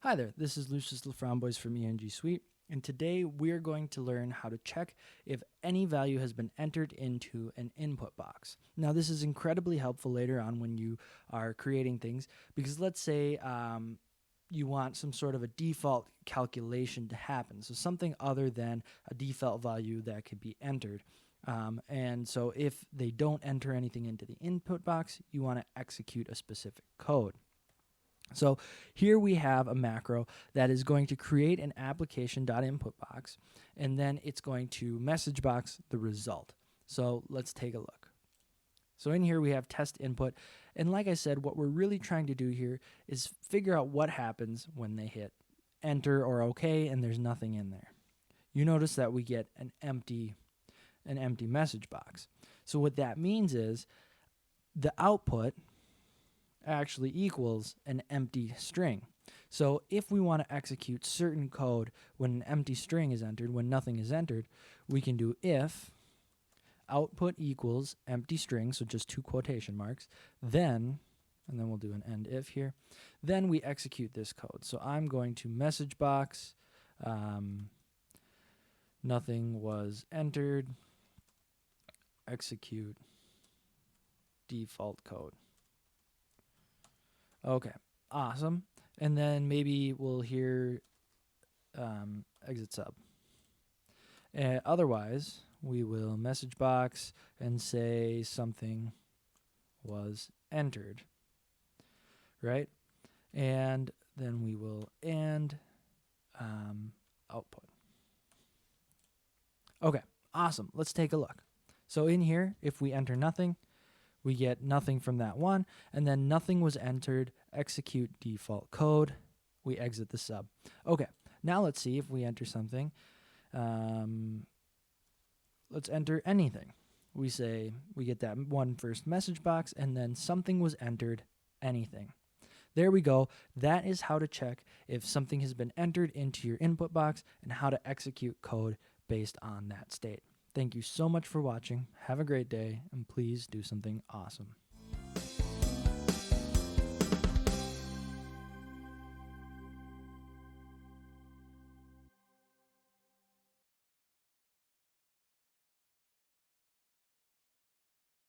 Hi there, this is Lucius Laframboise from ENG Suite, and today we're going to learn how to check if any value has been entered into an input box. Now this is incredibly helpful later on when you are creating things, because let's say you want some sort of a default calculation to happen, so something other than a default value that could be entered. And so if they don't enter anything into the input box, you want to execute a specific code. So here we have a macro that is going to create an Application.InputBox, and then it's going to message box the result. So let's take a look. So in here we have test input, and like I said, what we're really trying to do here is figure out what happens when they hit enter or OK and there's nothing in there. You notice that we get an empty message box. So what that means is the output actually equals an empty string. So if we want to execute certain code when an empty string is entered, when nothing is entered, we can do if output equals empty string, so just two quotation marks, then, and then we'll do an end if here, then we execute this code. So I'm going to message box, nothing was entered, execute default code. Okay, awesome. And then maybe we'll hear exit sub. Otherwise, we will message box and say something was entered, right? And then we will end output. Okay, awesome. Let's take a look. So in here, if we enter nothing, we get nothing from that one, and then nothing was entered, execute default code, we exit the sub. Okay, now let's see if we enter something. Let's enter anything. We say, we get that one first message box, and then something was entered, anything. There we go. That is how to check if something has been entered into your input box and how to execute code based on that state. Thank you so much for watching. Have a great day, and please do something awesome.